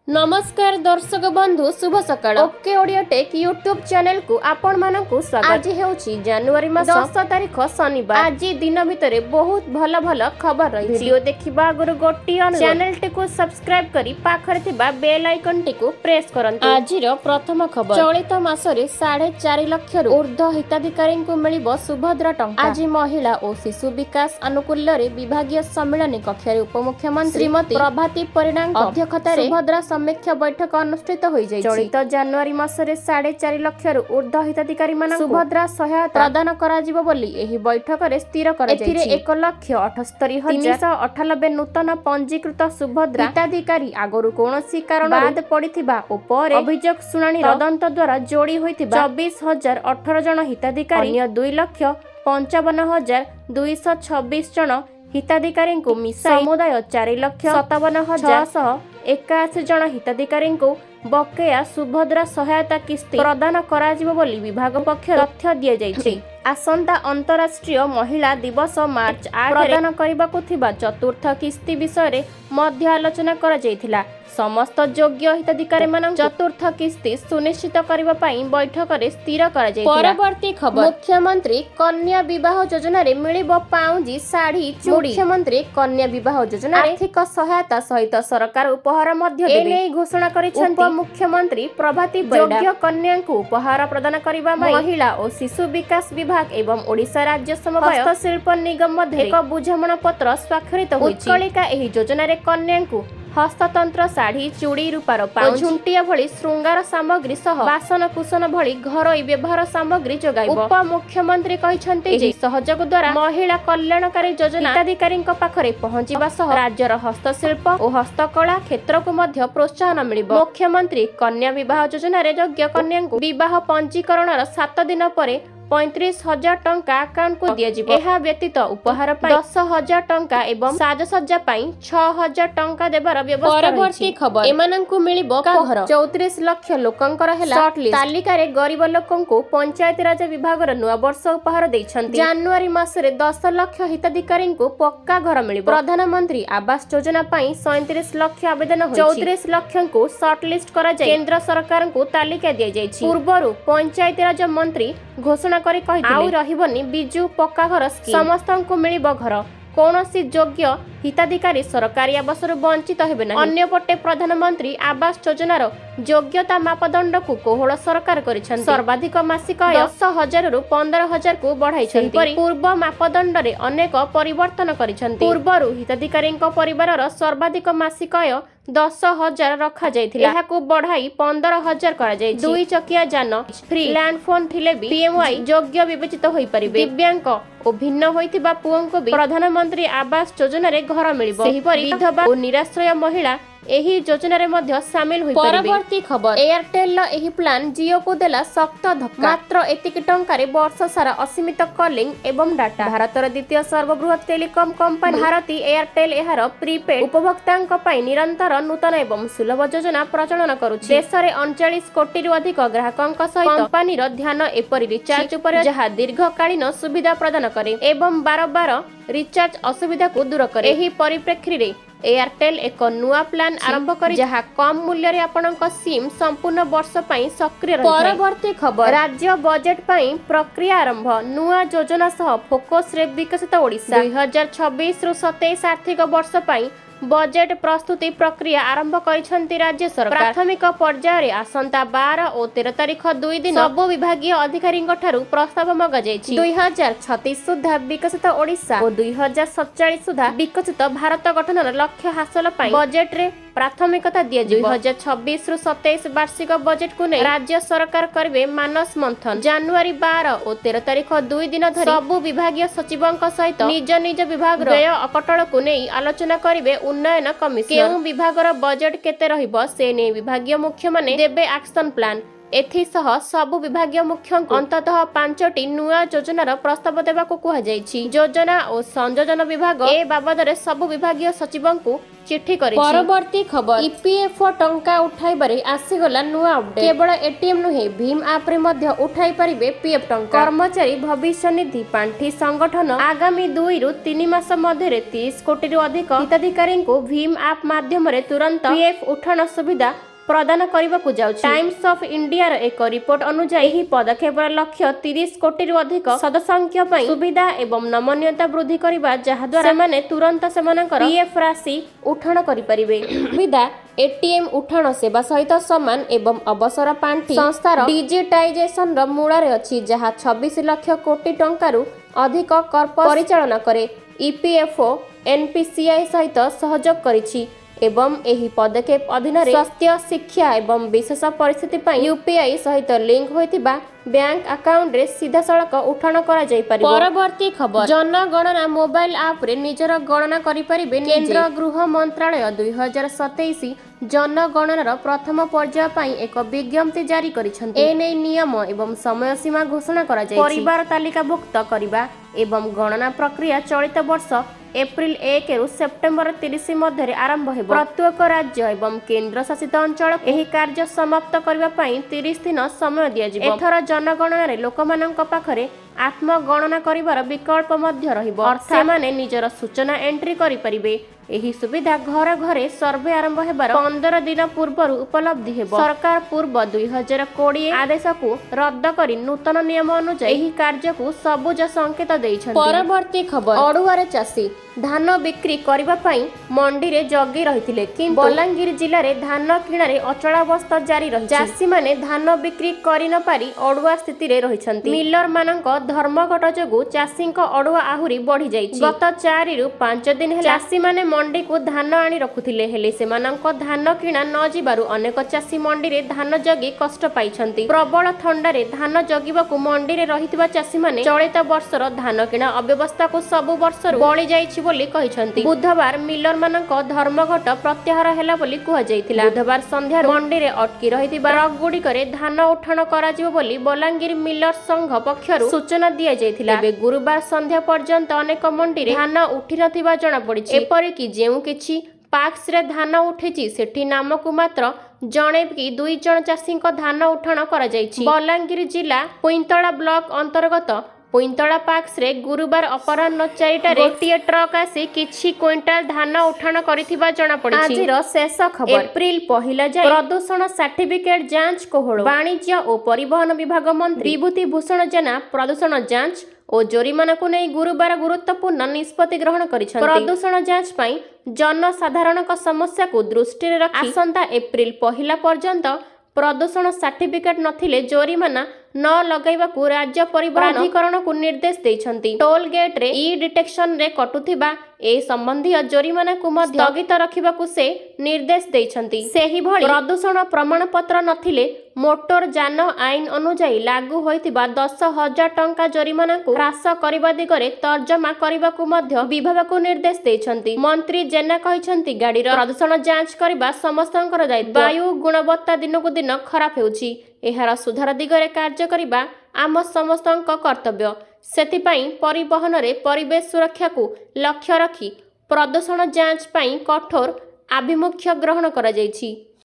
नमस्कार दर्शक बंधु शुभ सकाळ okay Odia take YouTube channel को आपण मानकु स्वागत। आज हेउची जनवरी मास 10 तारिख शनिवार। आज दिन भितरे बहुत भल भल खबर रही। वीडियो देखिबा आगुरु गोटी चैनल टी को सब्सक्राइब करी पाखरे थिबा बेल आइकन टी को प्रेस करंतु। आजिर प्रथम खबर, चलित मासरे 4.5 लाख रु ऊर्ध्व हिताधिकारी को मिलिबो सुभद्रा टंका। आज महिला और शिशु विकास अनुकूल रे विभागीय सम्मेलन कक्षरे उपमुख्यमंत्री श्रीमती प्रभाती परिणाम अध्यक्षतारे सुभद्रा समीक्षा बैठक अनुष्ठित हो जाय। चलित जनवरी मासरे 4.5 लाख रु ऊर्ध्व हिताधिकारी मान सुभद्रा सहायता प्रदान करा जिवो बोली एही बैठक रे स्थिर करा जाय। एथिरे 1,78,398 नूतन पंजीकृत सुभद्रा हिताधिकारी आगरु कोनोसी कारण बाद पड़िथिबा उपर अभियोग शुणानी तदंत द्वारा जोड़ी होइथिबा 24,018 जन हिताधिकारी अन्य 2,55,226 जन हिताधिकारी को मिसाई समुदाय 4,57,681 जन हिताधिकारी को बकेया सुभद्रा सहायता किस्ती प्रदान करा जिवो बोली विभाग पक्ष तथ्य दिया जायछि। आसंता अंतरराष्ट्रीय महिला दिवस मार्च 8 प्रदान करबाकु थिबा चतुर्थ किस्ती विषय मध्य आलोचना करा जायथिला। समस्त योग्य हिताधिकारी मान चतुर्थ किस्ती सुनिश्चित करबा पई बैठक रे स्थिर करा जायथिला। परवर्ती खबर, मुख्यमंत्री कन्या विवाह योजना रे मिलिबो पाउंजी साड़ी चूड़ी। मुख्यमंत्री कन्या विवाह योजना रे आर्थिक सहायता सहित सरकार उपहार मध्य देबे एने घोषणा करिसंती। मुख्यमंत्री प्रभाती योग्य कन्या को उपहार प्रदान करबा महिला और शिशु विकास विभाग एवं ओडिशा राज्य समवाय हस्तशिल्प निगम मध्य एक बुझामणा पत्र स्वाक्षरित होइछि। उत्कलिका एही योजना रे कन्या को हस्ततंत्र साड़ी चूड़ी रूपार पाउच झुंटिया भली श्रृंगार सामग्री सह बासन कुसन भली घरोई व्यवहार सामग्री जोगाइब। उप मुख्यमंत्री कहिसंते जे सहयोग द्वारा महिला कल्याणकारी योजना हिताधिकारी पाखरे पहुंचीबा सह राज्यर हस्तशिल्प और हस्तकला क्षेत्र को मध्य प्रोत्साहन मिलिबो। मुख्यमंत्री कन्या विवाह योजना रे योग्य कन्या को विवाह पंजीकरण 7 दिन परे 35,000 टंका अकाउंट को दिया जिवो। एहा व्यतीत उपहार पाई 10,000 टंका एवं साजसज्जा पाई 6,000 टंका देबार व्यवस्था रहिछि। परवर्ती खबर, एमानंकु मिलिबो का घर 34 लाख लोकंकर हेला शॉर्टलिस्ट तालिका रे गरीब लोकंकु पंचायत राज विभाग रे नुआ वर्ष उपहार दैछंती। जनवरी मासरे 10 लाख हिताधिकारी को पक्का घर मिलिबो। प्रधानमंत्री आवास योजना पाई 37 लाख आवेदन होइछि। 34 लाख को शॉर्टलिस्ट करा जाय केंद्र सरकार को तालिका दिया जायछि। पूर्वरु पंचायत राज मंत्री घोषणा करी कहिथिले आउ रहिबनी बिजू पक्का घर स्कीम, समस्तंकु मिलिबो घर। कौनसी योग्य हिताधिकारी सरकारी आवास वंचित हेबे नाही। अन्यपटे प्रधानमंत्री आवास योजनार योग्यता मापदंड को कोहल सरकार करिसंती। सर्वाधिक मासिक आय 10,000 रु 15,000 को बढ़ाइछंती। पूर्व मापदंड रे अनेक परिवर्तन करिसंती। पूर्वरु हिताधिकारी परिवारर सर्वाधिक मासिक आय 10,000 रखा जायथिला, एहाकु बढ़ाई 15,000 करा जायछि। 2 चकिया जान फ्री लैंडफोन थिले भी पीएमवाई योग्य विवेचित होई परिबे। दिव्यांग और भिन्न होइथिबा पुओंको भी प्रधानमंत्री आवास योजना रे घर मिलिबो। सेहिपरि विधवा और निराश्रय महिला एही योजना रे मध्य शामिल होई परिबे। परवर्ती खबर, एयरटेल ला एही प्लान जियो को देला सख्त धक्का। मात्र एतिक टंका रे वर्ष सारा असीमित कॉलिंग एवं डाटा। भारतर द्वितीय सर्वबृहत टेलिकॉम कंपनी भारती एयरटेल एहार प्रीपेड उपभोक्तांक पई निरंतर नूतन एवं सुलभ योजना प्रचलन करूछि। देश रे 39 कोटी रु अधिक ग्राहकंक सहित कंपनी रो ध्यान एपरि रिचार्ज उपर जहा दीर्घकालीन सुविधा प्रदान करे एवं बार रिचार्ज असुविधा को दूर करे। एही परिप्रेक्षी रे एयरटेल एक नुआ प्लान आरंभ करी जहा कम मूल्य रे आपनक सिम संपूर्ण वर्ष पई सक्रिय रही। परवर्ती खबर, राज्य बजेट पई प्रक्रिया आरंभ। नुआ योजना सह फोकस रे विकसित ओडिशा 2026 रु 27 आर्थिक वर्ष पई बजेट प्रस्तुति प्रक्रिया आरंभ करिसंती राज्य सरकार। प्राथमिक पर्याय रे आसंता 12 और 13 तारिख 2 दिन सब विभागीय अधिकारी ठारू प्रस्ताव मगा जायछि। 2036 सुधा विकसित ओडिशा और 2047 सुधा विकसित भारत गठनर लक्ष्य हासिल पई बजेट रे प्राथमिकता दिया जिवो। 2026 रु 27 वार्षिक बजेट को नै राज्य सरकार करबे मानस मंथन। जनवरी 12 और 13 तारिख 2 दिन धरि सब विभागीय सचिवंक सहित निज निज विभाग व्यय अकटळ को नै आलोचना करिवे उन्नयन कमिशनर। केउ विभागर बजेट केते रहिबो से नै विभागीय मुख्य माने देबे एक्शन प्लान। एथिसह सबु विभागीय मुख्यଙ୍କୁ अंततः 5टी नुआ योजनार प्रस्ताव देबाकू कुहाଯାଇଛି। योजना और संयोजन विभाग ए बाबदरे सबु विभागीय सचिवଙ୍କୁ चिठी करिछि। परवर्ती खबर ईपीएफओ टंका उठाइबारे आसीगला नुआ अपडेट। केवल एटीएम नुहे भीम ऐप रे मध्य उठाई परिबे पीएफ टंका। कर्मचारी भविष्य निधि पांठी संगठन आगामी 2 रु 3 मास मध्य 30 कोटी रु अधिक हिताधिकारी को भीम ऐप माध्यम रे तुरंत पीएफ उठाण सुविधा प्रदान करने जाउछि। टाइम्स ऑफ इंडिया एक रिपोर्ट अनुसार यह पदक्षेप लक्ष्य 30 कोटी रु अधिक सदस्यंख्य पई सुविधा एवं नमनीयता वृद्धि करबा जहा द्वारा सेमाने तुरंत सेमानकर पीएफ राशि उठाण करि परिबे। सुविधा एटीएम उठाण सेवा सहित समान एवं अवसर पांठी संस्थार डिजिटाइजेशन र मूଳରେ अछि जहा 26 लाख कोटी टंकारु अधिक कर्प परिचालन करे। ईपीएफओ एनपीसीआई सहित सहयोग करिछि एवं एही पदक्षेप अधीन स्वास्थ्य शिक्षा एवं विशेष परिस्थिति पर यूपीआई सहित लिंक होइतिबा बैंक अकाउंट रे सीधा सड़क उठाण करा जाय परिबो। परवर्ती खबर जनगणना मोबाइल ऐप रे निजर गणना करि परिबे। केंद्र गृह मंत्रालय 2027 जनगणनार प्रथम पर्याय पई एक विज्ञप्ति जारी करिसंती। एने नियम एवं समय सीमा घोषणा करा जाय। परिवार तालिकाभुक्त करिबा एवं गणना प्रक्रिया चलित वर्ष एप्रिल 1 रु सेप्टेम्बर 30 मध्य आरंभ हेबो। प्रत्येक राज्य एवं केंद्र शासित अंचल एही कार्य समाप्त करबा पई 30 दिन समय दिया जिवो। एथर जनगणना रे लोकमाननक पाखरे आत्मगणना करिवार विकल्प मध्य रहिबो। अर्थात माने निजर सूचना एंट्री करि परिबे। एही सुविधा घर घरे सर्वे आरंभ हेबार 15 दिन पूर्व उपलब्धि हेबो। सरकार पूर्व 2020 आदेश को रद्द करी नूतन नियम अनुसार एही कार्य को सबुज संकेत दैछन्ति। परवर्ती खबर अडुआरे चासी धान बिक्री करबा पई मंडी रे जगी रहिथिले किंतु बलांगीर जिल्ला रे धान किणारे अचलावस्था जारी रही। चासी माने धान बिक्री करि न पारी अडुआ स्थिति रे रहिछन्ति। मिलर मानक धर्मघट जोगु चासींक अडुआ आहुरी बढ़ी जाइछि। गत 4 रु 5 दिन हेला चासी माने मंडी को धान आनी रखुथिले हेले सेमानक धान किणा न जिबारु अनेक चासी मंडी रे धान जगी कष्ट पाइछन्ति। प्रबल ठंडा रे धान जगिबाकू मंडी रे रहितबा चासी माने चलित वर्षर धान किणा अव्यवस्था को सब वर्षर बळी जाइछि बोली कहिछन्ति। बुधवार मिलर मानक धर्मघट प्रत्याहार हैला बोली कुहा जाइथिला। बुधवार संध्या मंडी रे अटकी रहितबा ट्रक गुडीकरे धान उठाण कराजिबो बोली बलांगीर मिलर संघ पक्षरु सूचना दिया जाइथिला। एबे गुरुवार संध्या पर्यंत अनेक मंडी रे धान उठी नथिबा जणा पडिछि। एपरि कि जेउ किछि पाक्स रे धान उठिछि सेठी नामकु मात्र जणे कि 2 जण चाषीक धान उठाण करा जाइछि। बलांगीर जिला पुइंतळा ब्लॉक अंतर्गत पुइंतळा पाक्स रे गुरुवार अपराह्न 4टारे गोटिए ट्रक आसी किछि क्विंटाल धान उठाण करिथिबा जणा पडिछि। आजिर शेष खबर एप्रिल पहिला जाय प्रदूषण सर्टिफिकेट जांच कोहळ। वाणिज्य और परिवहन विभाग मंत्री विभूति भूषण जेना प्रदूषण जांच और जोरिमाना को नहीं गुरुवार गुरुत्वपूर्ण निष्पत्ति ग्रहण करिसंति। प्रदूषण जांच पई जनसाधारणक समस्या को दृष्टि रे रखी आसंता एप्रिल पहिला पर्यंत प्रदूषण सर्टिफिकेट नथिले जोरिमाना न लगाइबाकू राज्य परिवहन प्राधिकरण को निर्देश दैछन्ति। टोल गेट रे ई डिटेक्शन रे कटुथिबा ए संबंधी जोरिमाना को मध्य स्थगित रखिबाकू से निर्देश दैछन्ति। सेही भଳି प्रदूषण प्रमाण पत्र नथिले मोटर यान आईन अनुसार लागू होइतिबा 10,000 टंका जोरिमाना को ह्रास करिबा दिगरे तर्जमा करिबाकू मध्य विभाग को निर्देश दैछन्ति। मंत्री जेना कहिसन्ति गाड़ी रो प्रदूषण जांच करिबा समस्तंकर दायित्व। वायु गुणवत्ता दिनकू दिन खराब हेउछि। एहार सुधार दिगरे कार्य करिबा आम समस्तंक कर्तव्य। सेथिपाई परिवहन रे परिवेश सुरक्षा को लक्ष्य रखी प्रदूषण जांच पाई कठोर आभिमुख्य ग्रहण करा जाइछि।